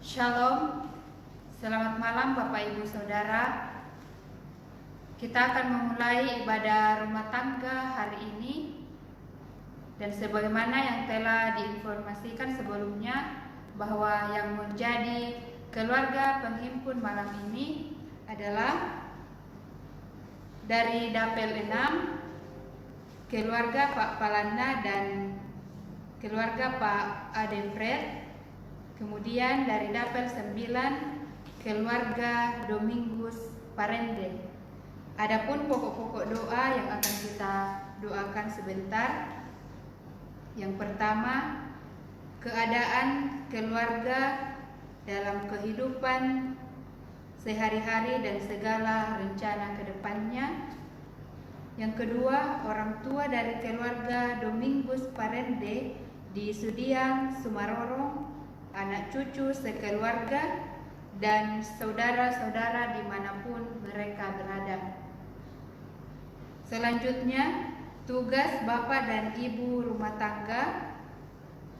Shalom, selamat malam Bapak Ibu Saudara. Kita akan memulai ibadah rumah tangga hari ini. Dan sebagaimana yang telah diinformasikan sebelumnya, bahwa yang menjadi keluarga penghimpun malam ini adalah dari Dapel 6, keluarga Pak Palana dan keluarga Pak Adefred. Kemudian dari Dapel 9, keluarga Domingus Parende. Adapun pokok-pokok doa yang akan kita doakan sebentar. Yang pertama, keadaan keluarga dalam kehidupan sehari-hari dan segala rencana ke depannya. Yang kedua, orang tua dari keluarga Domingus Parende di Sudiang, Sumarorong, anak cucu sekeluarga, dan saudara-saudara dimanapun mereka berada. Selanjutnya, tugas Bapak dan Ibu rumah tangga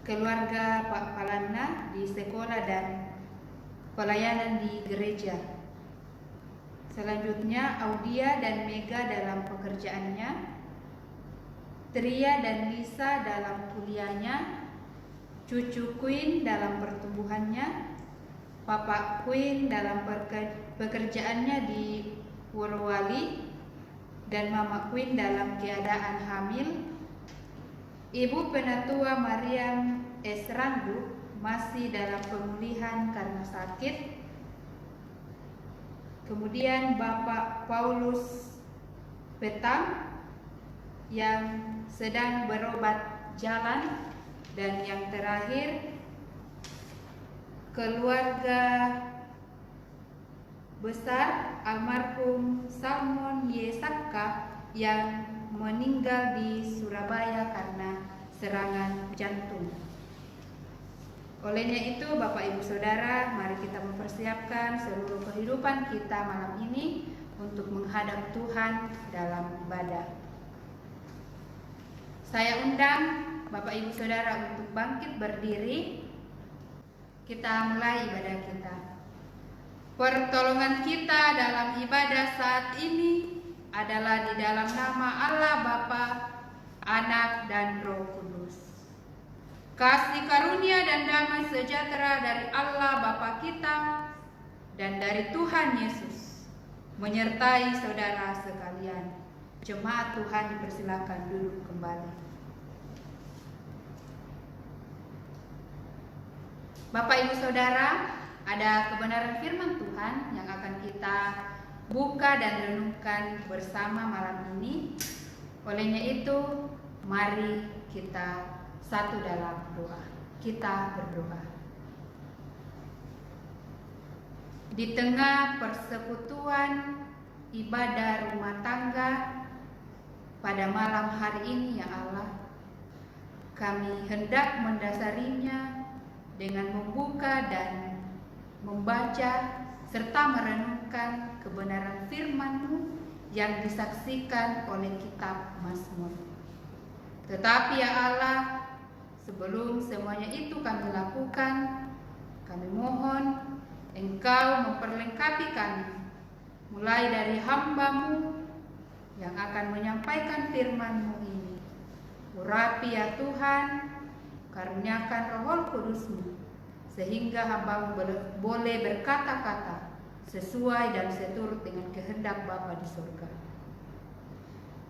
keluarga Pak Palana di sekolah dan pelayanan di gereja. Selanjutnya, Audia dan Mega dalam pekerjaannya, Tria dan Lisa dalam kuliahnya, cucu Queen dalam pertumbuhannya, Papa Queen dalam pekerjaannya di Wolowali, dan Mama Queen dalam keadaan hamil. Ibu Penatua Mariam Esrandu masih dalam pemulihan karena sakit. Kemudian Bapak Paulus Petang yang sedang berobat jalan. Dan yang terakhir, keluarga besar almarhum Salmon Yesaka yang meninggal di Surabaya karena serangan jantung. Olehnya itu, Bapak Ibu Saudara, mari kita mempersiapkan seluruh kehidupan kita malam ini untuk menghadap Tuhan dalam ibadah. Saya undang Bapak Ibu Saudara untuk bangkit berdiri. Kita mulai ibadah kita. Pertolongan kita dalam ibadah saat ini adalah di dalam nama Allah Bapa, Anak, dan Roh Kudus. Kasih karunia dan damai sejahtera dari Allah Bapa kita dan dari Tuhan Yesus menyertai saudara sekalian. Jemaat Tuhan dipersilakan duduk kembali. Bapak Ibu Saudara, ada kebenaran firman Tuhan yang akan kita buka dan renungkan bersama malam ini. Olehnya itu, mari kita satu dalam doa. Kita berdoa. Di tengah persekutuan ibadah rumah tangga pada malam hari ini, ya Allah, kami hendak mendasarinya dengan membuka dan membaca serta merenungkan kebenaran firman-Mu yang disaksikan oleh kitab Mazmur. Tetapi ya Allah, sebelum semuanya itu kami lakukan, kami mohon Engkau memperlengkapi kami, mulai dari hamba-Mu yang akan menyampaikan firman-Mu ini. Urapi ya Tuhan, karuniakan Roh Kudus-Mu, sehingga hamba-Mu boleh berkata-kata sesuai dan seturut dengan kehendak Bapa di surga.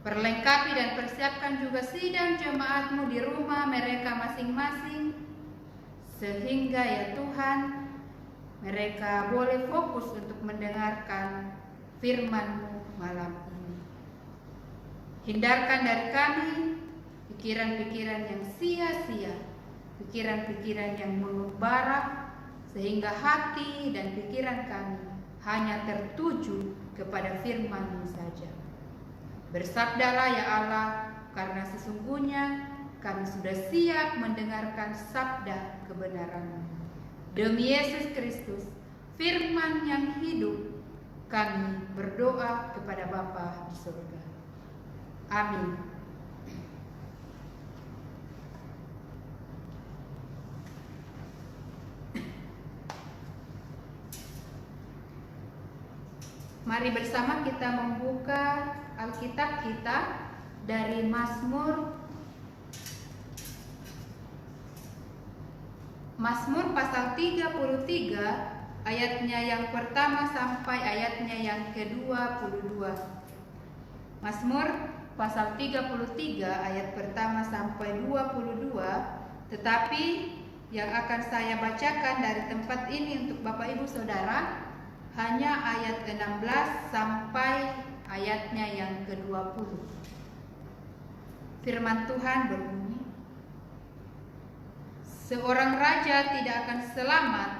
Perlengkapi dan persiapkan juga sidang jemaat-Mu di rumah mereka masing-masing, sehingga ya Tuhan, mereka boleh fokus untuk mendengarkan firman-Mu malam ini. Hindarkan dari kami pikiran-pikiran yang sia-sia, pikiran-pikiran yang mengembara, sehingga hati dan pikiran kami hanya tertuju kepada firman-Mu saja. Bersabdalah ya Allah, karena sesungguhnya kami sudah siap mendengarkan sabda kebenaran-Mu. Demi Yesus Kristus, firman yang hidup, kami berdoa kepada Bapa di surga. Amin. Mari bersama kita membuka Alkitab kita dari Mazmur pasal 33 ayatnya yang pertama sampai ayatnya yang ke-22. Mazmur pasal 33 ayat pertama sampai 22, tetapi yang akan saya bacakan dari tempat ini untuk Bapak Ibu Saudara hanya ayat 16 sampai ayatnya yang ke-20. Firman Tuhan berbunyi, seorang raja tidak akan selamat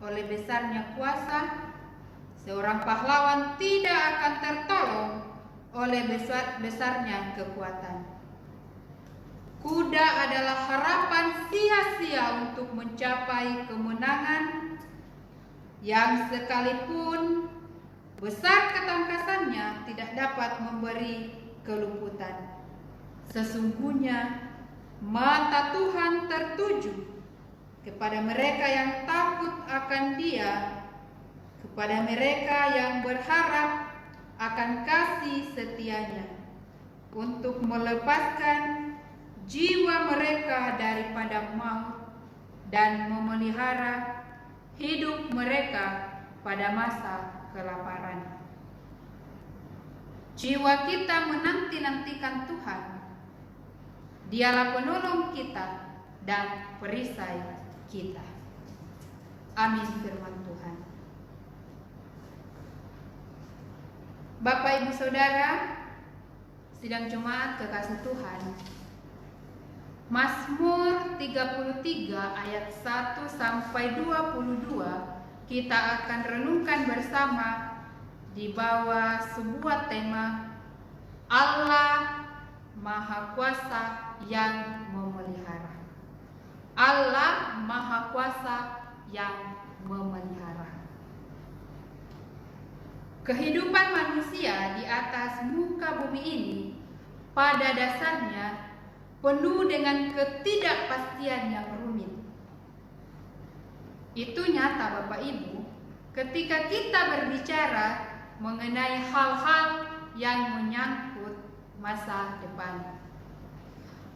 oleh besarnya kuasa, seorang pahlawan tidak akan tertolong oleh besarnya kekuatan. Kuda adalah harapan sia-sia untuk mencapai kemenangan, yang sekalipun besar ketangkasannya tidak dapat memberi keluputan. Sesungguhnya mata Tuhan tertuju kepada mereka yang takut akan Dia, kepada mereka yang berharap akan kasih setianya, untuk melepaskan jiwa mereka daripada maut dan memelihara hidup mereka pada masa kelaparan. Jiwa kita menanti-nantikan Tuhan. Dialah penolong kita dan perisai kita. Amin firman Tuhan. Bapak Ibu Saudara, sidang jemaat kekasih Tuhan, Mazmur 33 ayat 1 sampai 22 kita akan renungkan bersama di bawah sebuah tema Allah Maha Kuasa yang memelihara. Allah Maha Kuasa yang memelihara. Kehidupan manusia di atas muka bumi ini pada dasarnya penuh dengan ketidakpastian yang rumit. Itu nyata Bapak Ibu ketika kita berbicara mengenai hal-hal yang menyangkut masa depan.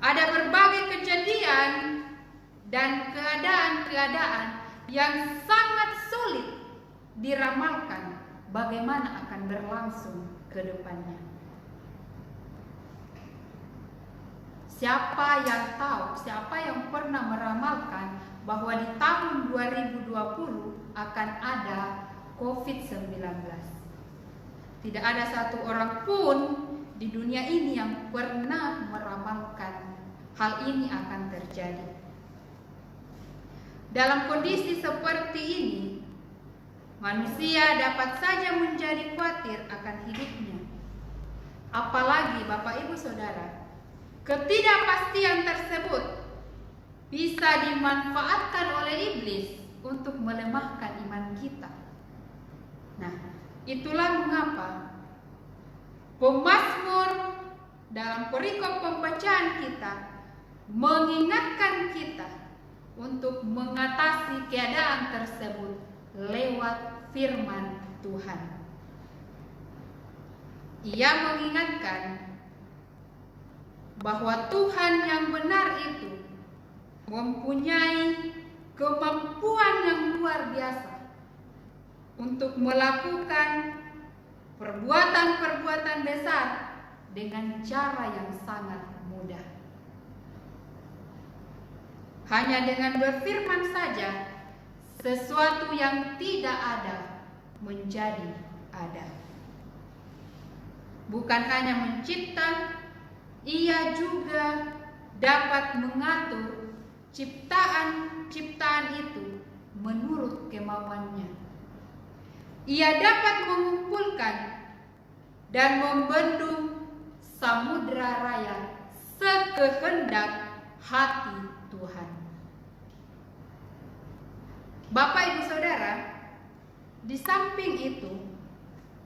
Ada berbagai kejadian dan keadaan-keadaan yang sangat sulit diramalkan bagaimana akan berlangsung ke depannya. Siapa yang tahu, siapa yang pernah meramalkan bahwa di tahun 2020 akan ada COVID-19? Tidak ada satu orang pun di dunia ini yang pernah meramalkan hal ini akan terjadi. Dalam kondisi seperti ini, manusia dapat saja menjadi khawatir akan hidupnya. Apalagi Bapak Ibu Saudara, ketidakpastian tersebut bisa dimanfaatkan oleh iblis untuk melemahkan iman kita. Nah, itulah mengapa pemazmur dalam perikop pembacaan kita mengingatkan kita untuk mengatasi keadaan tersebut lewat firman Tuhan. Ia mengingatkan bahwa Tuhan yang benar itu mempunyai kemampuan yang luar biasa untuk melakukan perbuatan-perbuatan besar dengan cara yang sangat mudah. Hanya dengan berfirman saja, sesuatu yang tidak ada menjadi ada. Bukan hanya mencipta, Ia juga dapat mengatur ciptaan itu menurut kemauannya. Ia dapat mengumpulkan dan membendung samudra raya sekehendak hati Tuhan. Bapak Ibu Saudara, di samping itu,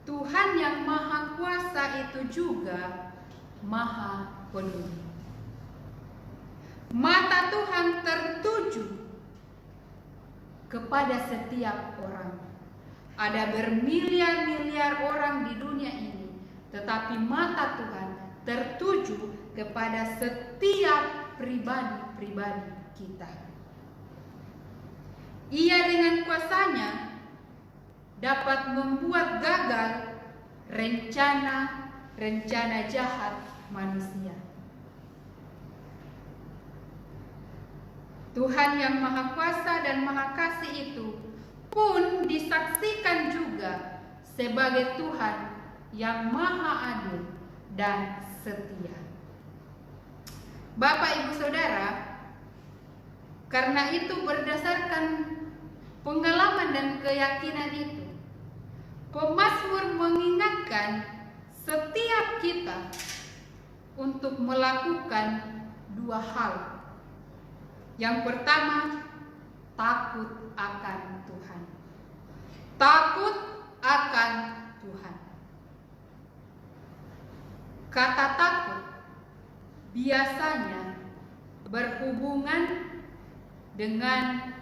Tuhan yang Maha Kuasa itu juga Maha Peduli. Mata Tuhan tertuju kepada setiap orang. Ada bermiliar-miliar orang di dunia ini, tetapi mata Tuhan tertuju kepada setiap pribadi-pribadi kita. Ia dengan kuasanya dapat membuat gagal rencana jahat manusia. Tuhan yang Maha Kuasa dan Maha Kasih itu pun disaksikan juga sebagai Tuhan yang Maha Adil dan setia. Bapak Ibu Saudara, karena itu berdasarkan pengalaman dan keyakinan itu, pemazmur mengingatkan setiap kita untuk melakukan dua hal. Yang pertama, takut akan Tuhan. Takut akan Tuhan. Kata takut biasanya berhubungan dengan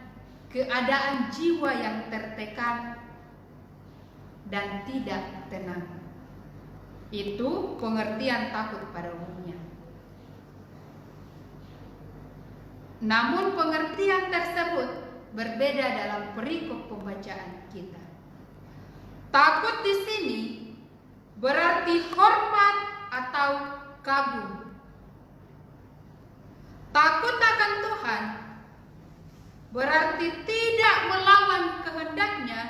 keadaan jiwa yang tertekan dan tidak tenang. Itu pengertian takut pada umumnya. Namun pengertian tersebut berbeda dalam perikop pembacaan kita. Takut di sini berarti hormat atau kagum. Takut akan Tuhan berarti tidak melawan kehendaknya,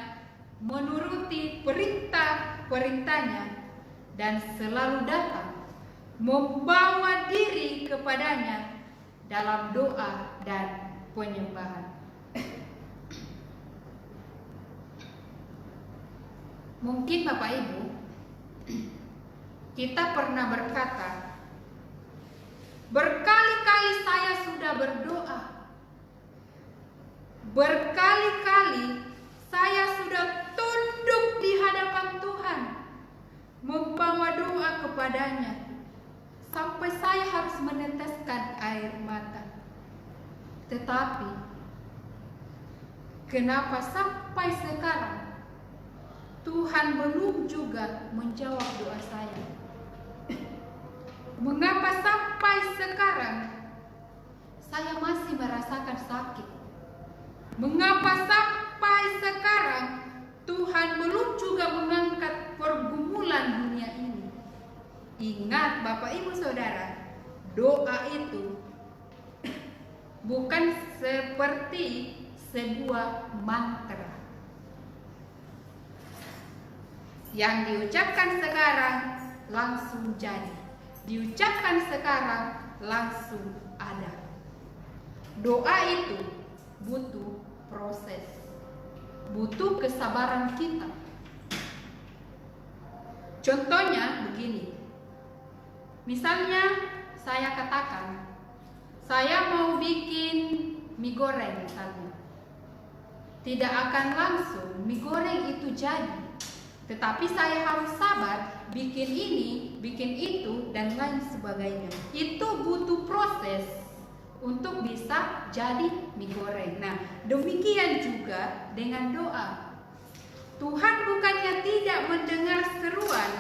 menuruti perintah-perintahnya, dan selalu datang membawa diri kepadanya dalam doa dan penyembahan. Mungkin Bapak Ibu, kita pernah berkata, berkali-kali saya sudah berdoa, berkali-kali saya sudah tunduk di hadapan Tuhan, membawa doa kepadanya, sampai saya harus meneteskan air mata. Tetapi kenapa sampai sekarang Tuhan belum juga menjawab doa saya? Mengapa sampai sekarang saya masih merasakan sakit? Mengapa sampai sekarang Tuhan belum juga mengangkat pergumulan dunia ini? Ingat Bapak Ibu Saudara, doa itu bukan seperti sebuah mantra yang diucapkan sekarang langsung jadi, diucapkan sekarang langsung ada. Doa itu butuh proses, butuh kesabaran kita. Contohnya begini, misalnya saya katakan, saya mau bikin mie goreng misalnya. Tidak akan langsung mie goreng itu jadi, tetapi saya harus sabar, bikin ini, bikin itu, dan lain sebagainya. Itu butuh proses untuk bisa jadi mie goreng. Nah, demikian juga dengan doa. Tuhan bukannya tidak mendengar seruan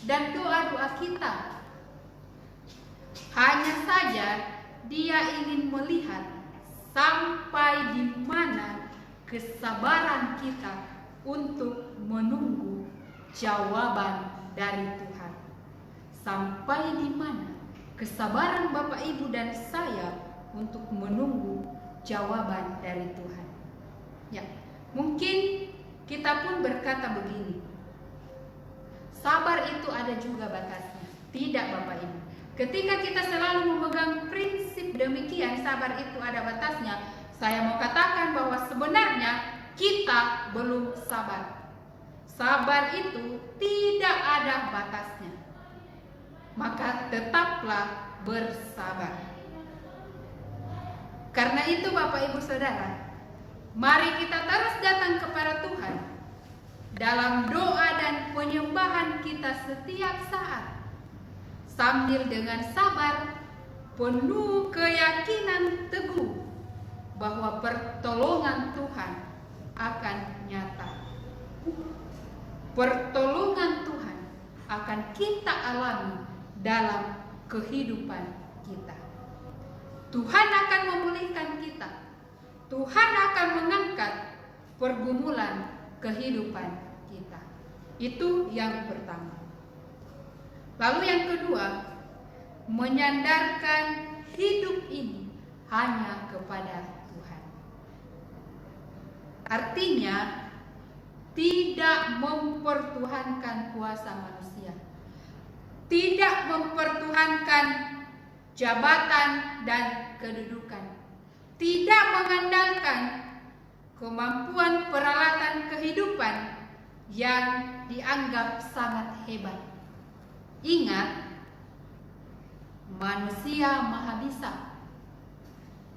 dan doa-doa kita. Hanya saja Dia ingin melihat sampai di mana kesabaran kita untuk menunggu jawaban dari Tuhan. Sampai di mana kesabaran Bapak Ibu dan saya untuk menunggu jawaban dari Tuhan. Ya, mungkin kita pun berkata begini, sabar itu ada juga batasnya. Tidak Bapak Ibu. Ketika kita selalu memegang prinsip demikian, sabar itu ada batasnya, saya mau katakan bahwa sebenarnya kita belum sabar. Sabar itu tidak ada batasnya. Maka tetaplah bersabar. Karena itu Bapak Ibu Saudara, mari kita terus datang kepada Tuhan dalam doa dan penyembahan kita setiap saat, sambil dengan sabar, penuh keyakinan teguh bahwa pertolongan Tuhan akan nyata. pertolongan Tuhan akan kita alami dalam kehidupan kita. Tuhan akan memulihkan kita. Tuhan akan mengangkat pergumulan kehidupan kita. Itu yang pertama. Lalu yang kedua, menyandarkan hidup ini hanya kepada Tuhan. Artinya, tidak mempertuhankan kuasa manusia, tidak mempertuhankan jabatan dan kedudukan, tidak mengandalkan kemampuan peralatan kehidupan yang dianggap sangat hebat. Ingat, manusia maha bisa,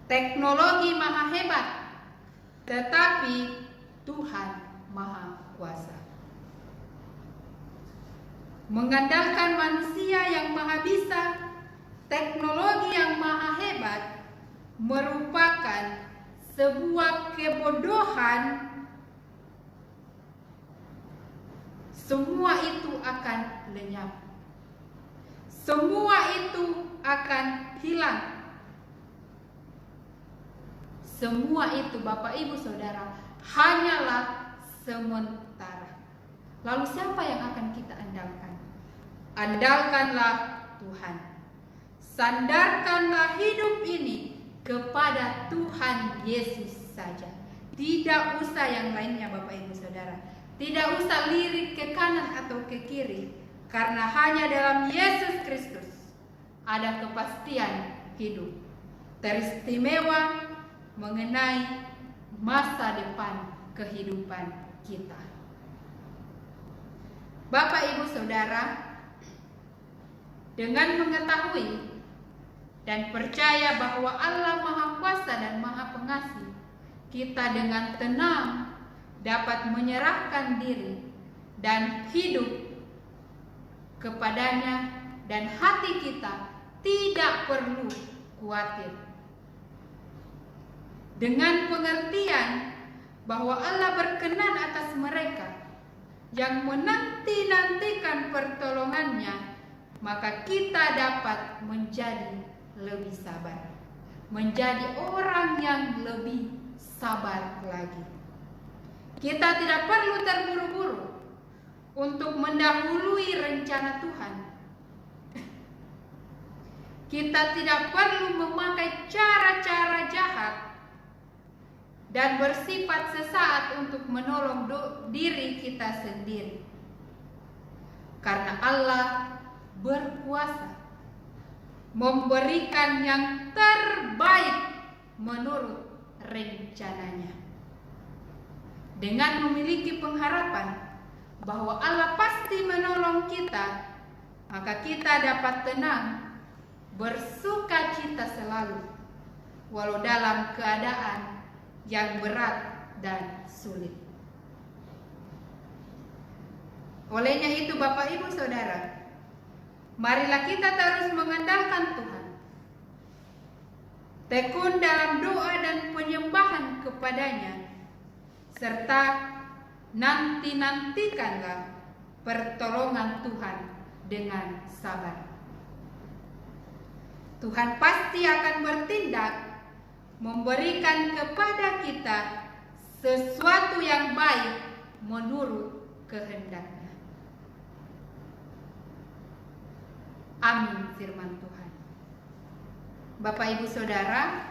teknologi maha hebat, tetapi Tuhan maha kuasa. Mengandalkan manusia yang maha bisa, teknologi yang maha hebat, merupakan sebuah kebodohan. Semua itu akan lenyap. Semua itu akan hilang. Semua itu, Bapak Ibu Saudara, hanyalah sementara. Lalu siapa yang akan kita andalkan? Andalkanlah Tuhan. Sandarkanlah hidup ini kepada Tuhan Yesus saja. Tidak usah yang lainnya, Bapak Ibu Saudara. Tidak usah lirik ke kanan atau ke kiri. Karena hanya dalam Yesus Kristus ada kepastian hidup teristimewa mengenai masa depan kehidupan kita. Bapak Ibu Saudara, dengan mengetahui dan percaya bahwa Allah Maha Kuasa dan Maha Pengasih, kita dengan tenang dapat menyerahkan diri dan hidup kepadanya, dan hati kita tidak perlu khawatir. Dengan pengertian bahwa Allah berkenan atas mereka yang menanti-nantikan pertolongannya, maka kita dapat menjadi lebih sabar, menjadi orang yang lebih sabar lagi. Kita tidak perlu terburu-buru untuk mendahului rencana Tuhan. Kita tidak perlu memakai cara-cara jahat dan bersifat sesaat untuk menolong diri kita sendiri. Karena Allah berkuasa memberikan yang terbaik menurut rencananya. Dengan memiliki pengharapan bahwa Allah pasti menolong kita, maka kita dapat tenang, bersuka cita selalu, walau dalam keadaan yang berat dan sulit. Olehnya itu, Bapak Ibu Saudara, marilah kita terus mengandalkan Tuhan, tekun dalam doa dan penyembahan kepadanya, serta nantikanlah pertolongan Tuhan dengan sabar. Tuhan pasti akan bertindak, memberikan kepada kita sesuatu yang baik menurut kehendaknya. Amin firman Tuhan. Bapak Ibu Saudara,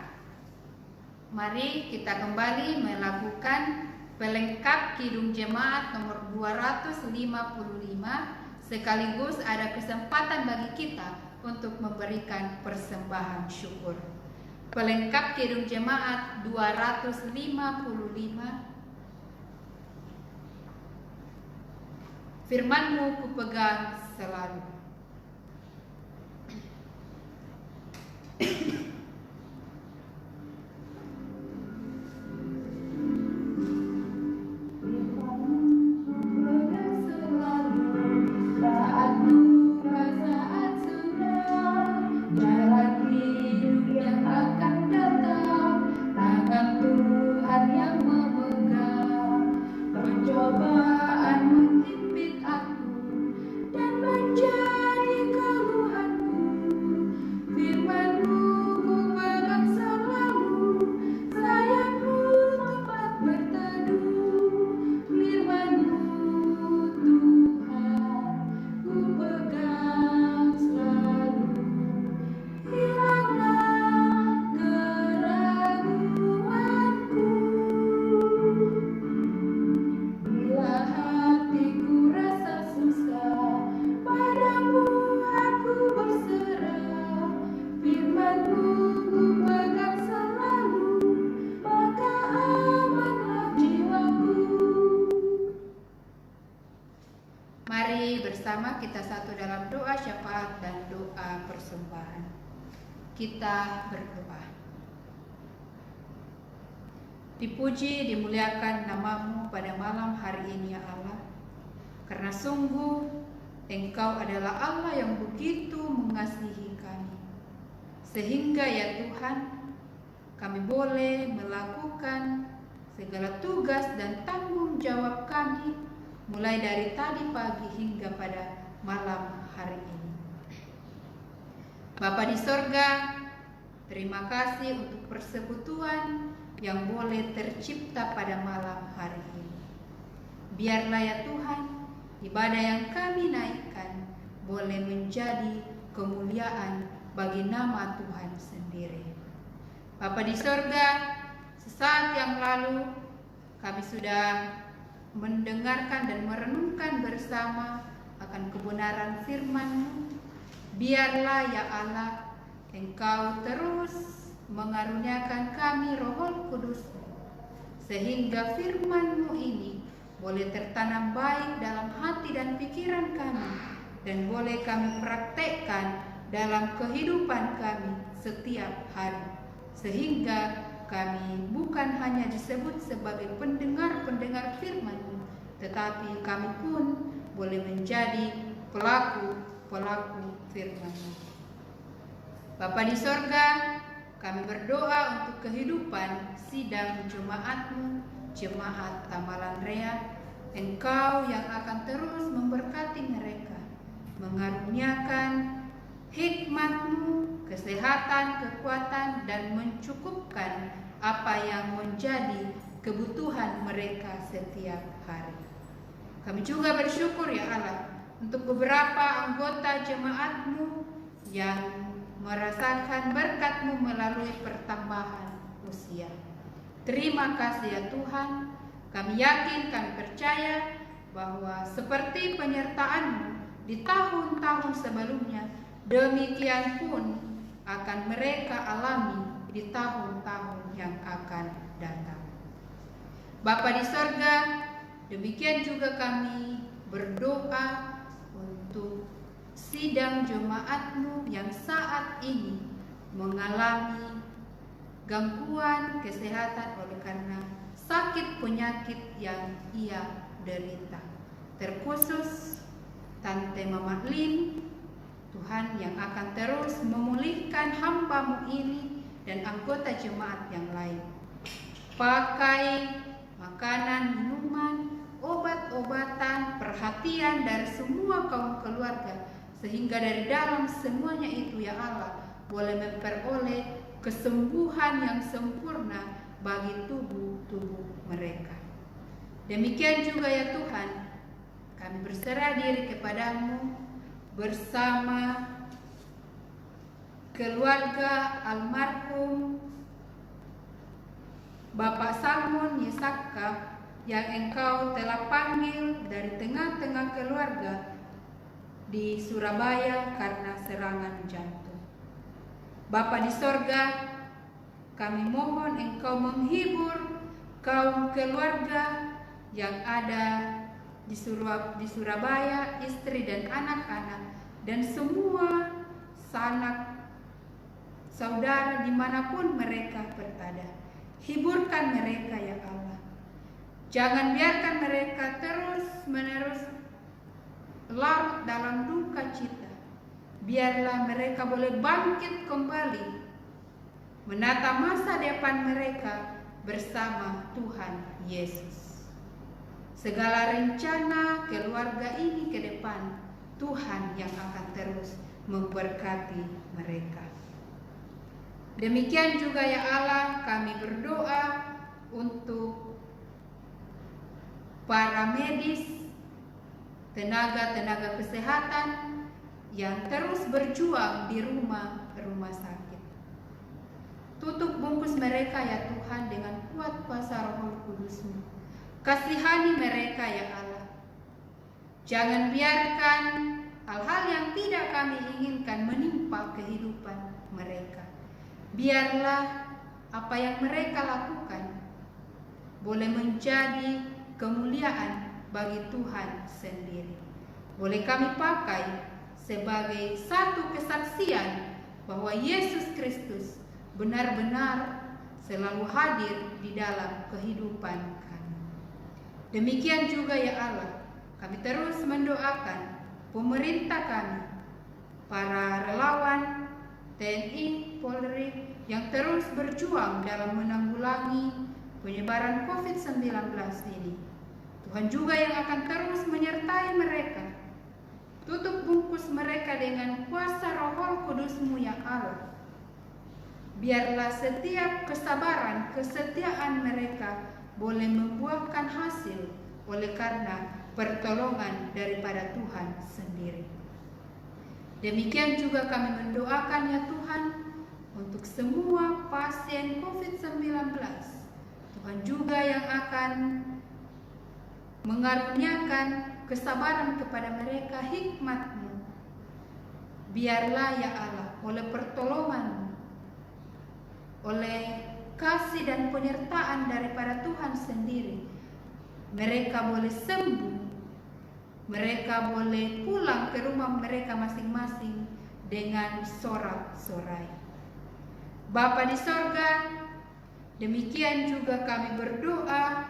mari kita kembali melakukan pelengkap Kidung Jemaat nomor 255, sekaligus ada kesempatan bagi kita untuk memberikan persembahan syukur. Pelengkap Kidung Jemaat 255, firman-Mu kupegang selalu. Pencobaan menghimpit Mari bersama kita satu dalam doa syafaat dan doa persembahan. Kita berdoa. Dipuji, dimuliakan namamu pada malam hari ini ya Allah. Karena sungguh Engkau adalah Allah yang begitu mengasihi kami. Sehingga ya Tuhan, kami boleh melakukan segala tugas dan tanggung jawab kami mulai dari tadi pagi hingga pada malam hari ini. Bapa di sorga, terima kasih untuk persekutuan yang boleh tercipta pada malam hari ini. Biarlah ya Tuhan, ibadah yang kami naikkan boleh menjadi kemuliaan bagi nama Tuhan sendiri. Bapa di sorga, sesaat yang lalu kami sudah mendengarkan dan merenungkan bersama akan kebenaran firman-Mu. Biarlah ya Allah, Engkau terus mengaruniakan kami Roh Kudus, sehingga firman-Mu ini boleh tertanam baik dalam hati dan pikiran kami, dan boleh kami praktekkan dalam kehidupan kami setiap hari, sehingga kami bukan hanya disebut sebagai pendengar-pendengar firman-Mu, tetapi kami pun boleh menjadi pelaku-pelaku firman-Mu. Bapa di sorga, kami berdoa untuk kehidupan sidang jemaat-Mu, jemaat Tamalan Rea. Engkau yang akan terus memberkati mereka, mengaruniakan hikmat-Mu, kesehatan, kekuatan, dan mencukupkan apa yang menjadi kebutuhan mereka setiap hari. Kami juga bersyukur ya Allah untuk beberapa anggota jemaat-Mu yang merasakan berkat-Mu melalui pertambahan usia. Terima kasih ya Tuhan. Kami yakin, kami percaya bahwa seperti penyertaan-Mu di tahun-tahun sebelumnya, demikian pun akan mereka alami di tahun-tahun yang akan datang. Bapa di sorga, demikian juga kami berdoa untuk sidang jemaat-Mu yang saat ini mengalami gangguan kesehatan oleh karena sakit penyakit yang ia derita. Terkhusus Tante Mama Lin, Tuhan yang akan terus memulihkan hamba-Mu ini dan anggota jemaat yang lain. Pakai makanan, minuman, obat-obatan, perhatian dari semua kaum keluarga, sehingga dari dalam semuanya itu ya Allah boleh memperoleh kesembuhan yang sempurna bagi tubuh-tubuh mereka. Demikian juga ya Tuhan, kami berserah diri kepada-Mu bersama keluarga almarhum Bapak Salmon Yesaka yang Engkau telah panggil dari tengah-tengah keluarga di Surabaya karena serangan jantung. Bapa di sorga, kami mohon Engkau menghibur kaum keluarga yang ada di Surabaya, istri dan anak-anak, dan semua sanak saudara dimanapun mereka berada. Hiburkan mereka ya Allah. Jangan biarkan mereka terus-menerus larut dalam duka cita. Biarlah mereka boleh bangkit kembali, menata masa depan mereka bersama Tuhan Yesus. Segala rencana keluarga ini ke depan, Tuhan yang akan terus memberkati mereka. Demikian juga ya Allah, kami berdoa untuk para medis, tenaga-tenaga kesehatan yang terus berjuang di rumah-rumah sakit. Tutup bungkus mereka ya Tuhan dengan kuat kuasa Roh Kudus-Mu. Kasihani mereka ya Allah. Jangan biarkan hal-hal yang tidak kami inginkan menimpa kehidupan mereka. Biarlah apa yang mereka lakukan boleh menjadi kemuliaan bagi Tuhan sendiri. boleh kami pakai sebagai satu kesaksian bahwa Yesus Kristus benar-benar selalu hadir di dalam kehidupan kami. Demikian juga ya Allah, kami terus mendoakan pemerintah kami, para relawan, TNI, Polri yang terus berjuang dalam menanggulangi penyebaran COVID-19 ini. Tuhan juga yang akan terus menyertai mereka. Tutup bungkus mereka dengan kuasa Roh Kudus-Mu ya Allah. Biarlah setiap kesabaran, kesetiaan mereka boleh membuahkan hasil oleh karena pertolongan daripada Tuhan sendiri. Demikian juga kami mendoakan ya Tuhan untuk semua pasien COVID-19. Tuhan juga yang akan mengaruniakan kesabaran kepada mereka, hikmat-Mu. Biarlah ya Allah, oleh pertolongan-Mu, oleh kasih dan penyertaan daripada Tuhan sendiri, mereka boleh sembuh, mereka boleh pulang ke rumah mereka masing-masing dengan sorak-sorai. Bapa di sorga, demikian juga kami berdoa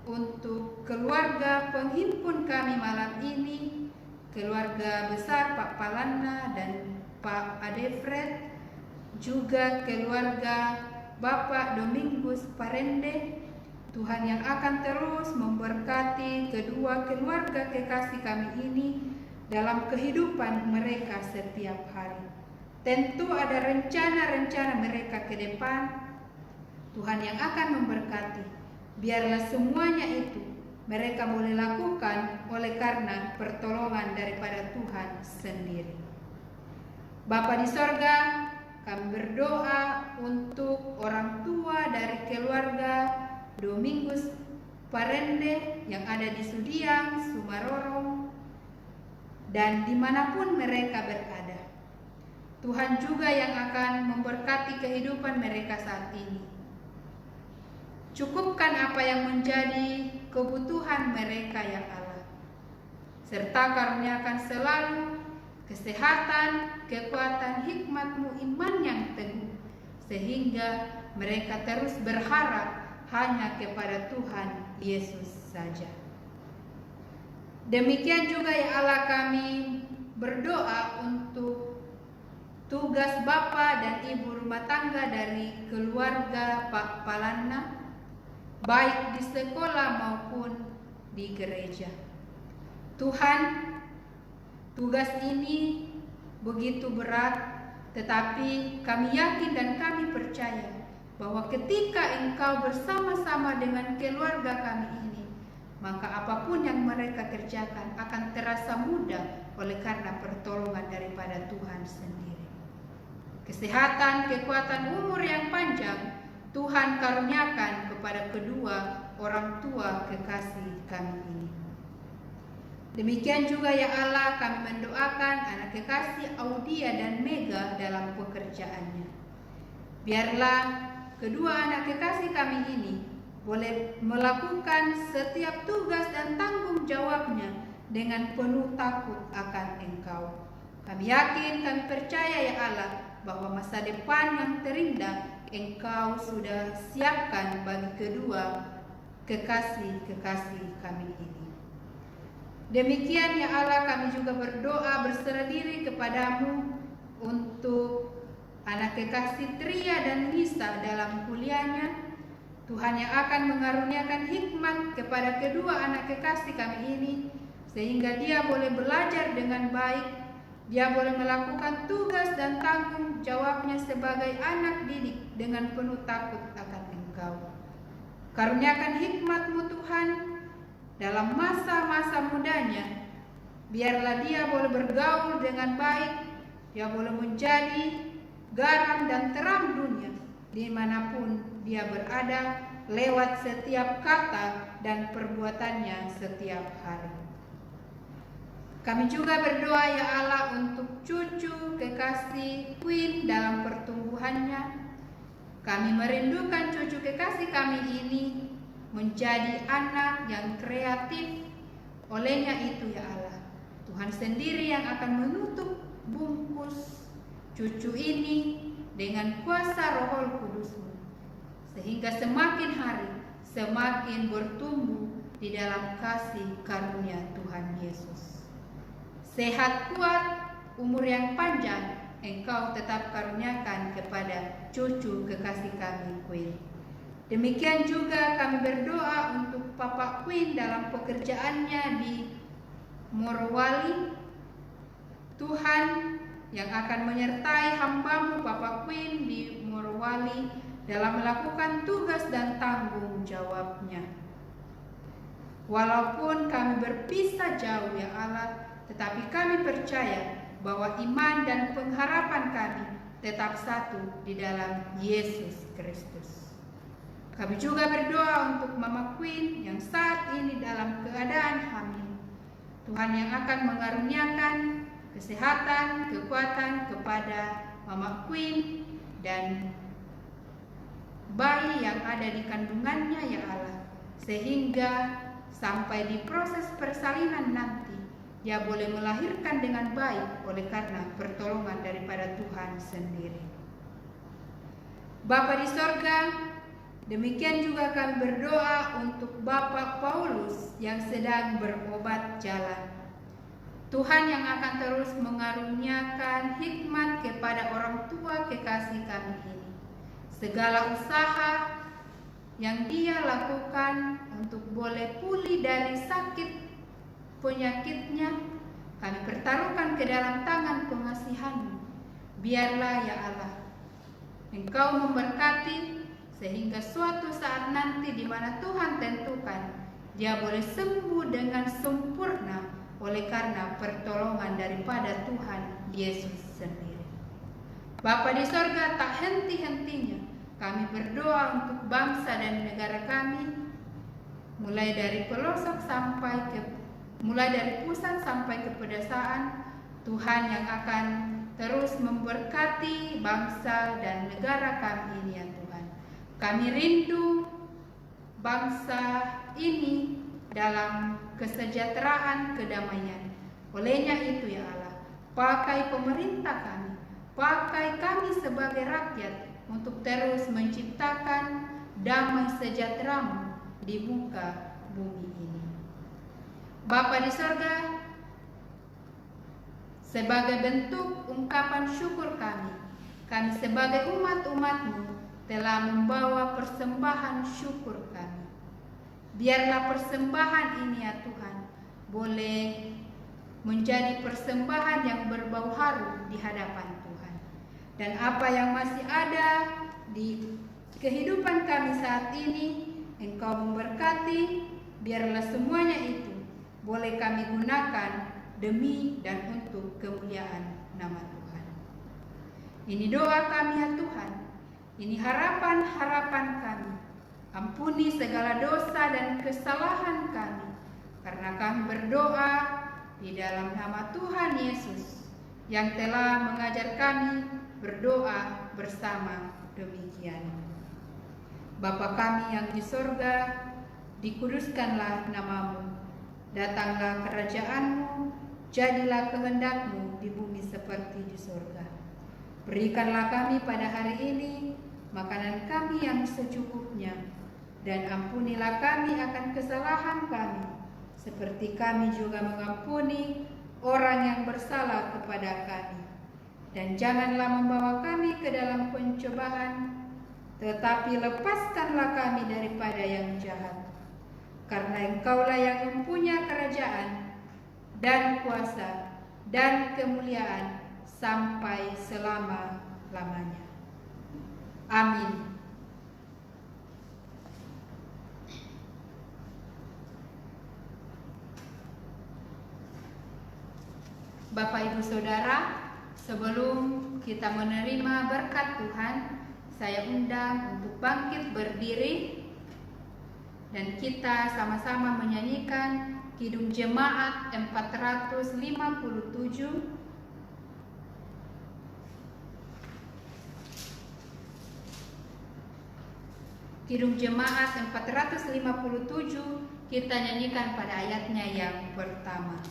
untuk keluarga penghimpun kami malam ini, keluarga besar Pak Palana dan Pak Adefred, juga keluarga Bapak Domingus Parende. Tuhan yang akan terus memberkati kedua keluarga kekasih kami ini dalam kehidupan mereka setiap hari. Tentu ada rencana-rencana mereka ke depan. Tuhan yang akan memberkati. Biarlah semuanya itu mereka boleh lakukan oleh karena pertolongan daripada Tuhan sendiri. Bapa di sorga, kami berdoa untuk orang tua dari keluarga Domingus Parende yang ada di Sudiang, Sumarorong, dan dimanapun mereka berada. Tuhan juga yang akan memberkati kehidupan mereka saat ini. Cukupkan apa yang menjadi kebutuhan mereka ya Allah, serta karuniakan selalu kesehatan, kekuatan, hikmat-Mu, iman yang teguh, sehingga mereka terus berharap hanya kepada Tuhan Yesus saja. Demikian juga ya Allah, kami berdoa untuk tugas Bapak dan Ibu rumah tangga dari keluarga Pak Palana, baik di sekolah maupun di gereja. Tuhan, tugas ini begitu berat, tetapi kami yakin dan kami percaya bahwa ketika Engkau bersama-sama dengan keluarga kami ini, maka apapun yang mereka kerjakan akan terasa mudah oleh karena pertolongan daripada Tuhan sendiri. Kesehatan, kekuatan, umur yang panjang Tuhan karuniakan kepada kedua orang tua kekasih kami ini. Demikian juga ya Allah, kami mendoakan anak kekasih Audia dan Mega dalam pekerjaannya. Biarlah kedua anak kekasih kami ini boleh melakukan setiap tugas dan tanggung jawabnya dengan penuh takut akan Engkau. Kami yakin, kami percaya ya Allah, bahwa masa depan yang terindah Engkau sudah siapkan bagi kedua kekasih-kekasih kami ini. Demikian ya Allah, kami juga berdoa berserah diri kepadamu untuk anak kekasih Tria dan Lisa dalam kuliahnya. Tuhan yang akan mengaruniakan hikmat kepada kedua anak kekasih kami ini, sehingga dia boleh belajar dengan baik, dia boleh melakukan tugas dan tanggung jawabnya sebagai anak didik dengan penuh takut akan Engkau. Karuniakan hikmat-Mu Tuhan dalam masa-masa mudanya, biarlah dia boleh bergaul dengan baik, dia boleh menjadi garam dan terang dunia dimanapun dia berada lewat setiap kata dan perbuatannya setiap hari. Kami juga berdoa ya Allah untuk cucu kekasih Queen dalam pertumbuhannya. Kami merindukan cucu kekasih kami ini menjadi anak yang kreatif. Olehnya itu ya Allah, Tuhan sendiri yang akan menutup bungkus cucu ini dengan kuasa Roh Kudus-Mu, sehingga semakin hari semakin bertumbuh di dalam kasih karunia Tuhan Yesus. Sehat kuat, umur yang panjang Engkau tetap karuniakan kepada cucu kekasih kami Queen. Demikian juga kami berdoa untuk Papa Queen dalam pekerjaannya di Morowali. Tuhan yang akan menyertai hamba-Mu Papa Queen di Morowali dalam melakukan tugas dan tanggung jawabnya. Walaupun kami berpisah jauh ya Allah, tetapi kami percaya bahwa iman dan pengharapan kami tetap satu di dalam Yesus Kristus. Kami juga berdoa untuk Mama Queen yang saat ini dalam keadaan hamil. Tuhan yang akan mengaruniakan kesehatan, kekuatan kepada Mama Queen dan bayi yang ada di kandungannya ya Allah, sehingga sampai di proses persalinan nanti dia boleh melahirkan dengan baik oleh karena pertolongan daripada Tuhan sendiri. Bapa di sorga, demikian juga kami berdoa untuk Bapak Paulus yang sedang berobat jalan. Tuhan yang akan terus mengaruniakan hikmat kepada orang tua kekasih kami ini. Segala usaha yang dia lakukan untuk boleh pulih dari sakit penyakitnya, kami pertaruhkan ke dalam tangan pengasihan-Mu. Biarlah ya Allah, Engkau memberkati sehingga suatu saat nanti di mana Tuhan tentukan dia boleh sembuh dengan sempurna oleh karena pertolongan daripada Tuhan Yesus sendiri. Bapa di sorga, tak henti-hentinya kami berdoa untuk bangsa dan negara kami, mulai dari pusat sampai ke pedesaan. Tuhan yang akan terus memberkati bangsa dan negara kami ini ya Tuhan. Kami rindu bangsa ini dalam kesejahteraan, kedamaian. Olehnya itu ya Allah, pakai pemerintah kami, pakai kami sebagai rakyat untuk terus menciptakan damai sejahtera-Mu di muka bumi ini. Bapa di sorga, sebagai bentuk ungkapan syukur kami sebagai umat-umat-Mu telah membawa persembahan syukur kami. Biarlah persembahan ini ya Tuhan boleh menjadi persembahan yang berbau harum di hadapan Tuhan. Dan apa yang masih ada di kehidupan kami saat ini, Engkau memberkati. Biarlah semuanya itu boleh kami gunakan demi dan untuk kemuliaan nama Tuhan. Ini doa kami ya Tuhan, ini harapan-harapan kami. Ampuni segala dosa dan kesalahan kami, karena kami berdoa di dalam nama Tuhan Yesus yang telah mengajar kami berdoa bersama demikian. Bapa kami yang di sorga, dikuduskanlah nama-Mu. Datanglah kerajaan-Mu, jadilah kehendak-Mu di bumi seperti di sorga. Berikanlah kami pada hari ini makanan kami yang secukupnya, dan ampunilah kami akan kesalahan kami, seperti kami juga mengampuni orang yang bersalah kepada kami. Dan janganlah membawa kami ke dalam pencobaan, tetapi lepaskanlah kami daripada yang jahat. Karena Engkaulah yang mempunyai kerajaan dan kuasa dan kemuliaan sampai selama-lamanya. Amin. Bapak Ibu Saudara, sebelum kita menerima berkat Tuhan, saya undang untuk bangkit berdiri dan kita sama-sama menyanyikan Kidung Jemaat 457. Kidung Jemaat 457 kita nyanyikan pada ayatnya yang pertama.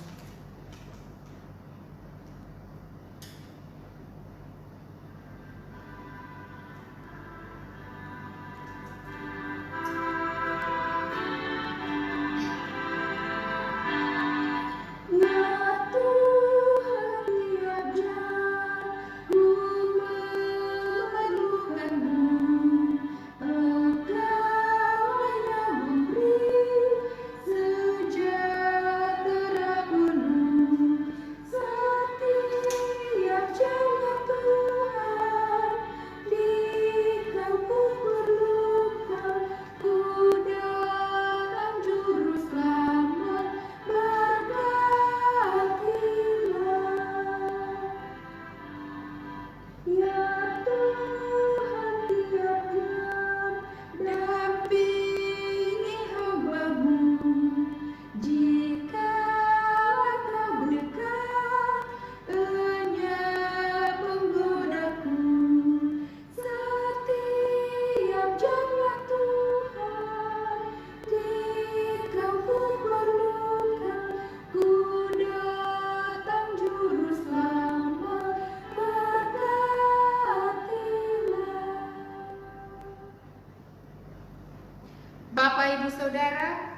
Bapak Ibu Saudara,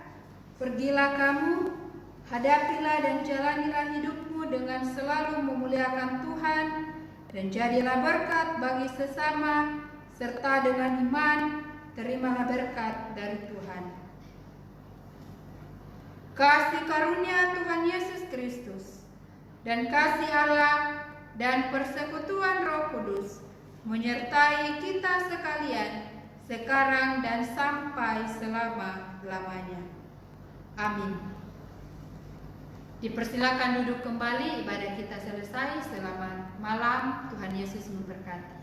pergilah kamu, hadapilah dan jalanilah hidupmu dengan selalu memuliakan Tuhan, dan jadilah berkat bagi sesama, serta dengan iman, terimalah berkat dari Tuhan. Kasih karunia Tuhan Yesus Kristus, dan kasih Allah, dan persekutuan Roh Kudus, menyertai kita sekalian, sekarang dan sampai selama-lamanya. Amin. Dipersilakan duduk kembali, ibadah kita selesai. Selamat malam, Tuhan Yesus memberkati.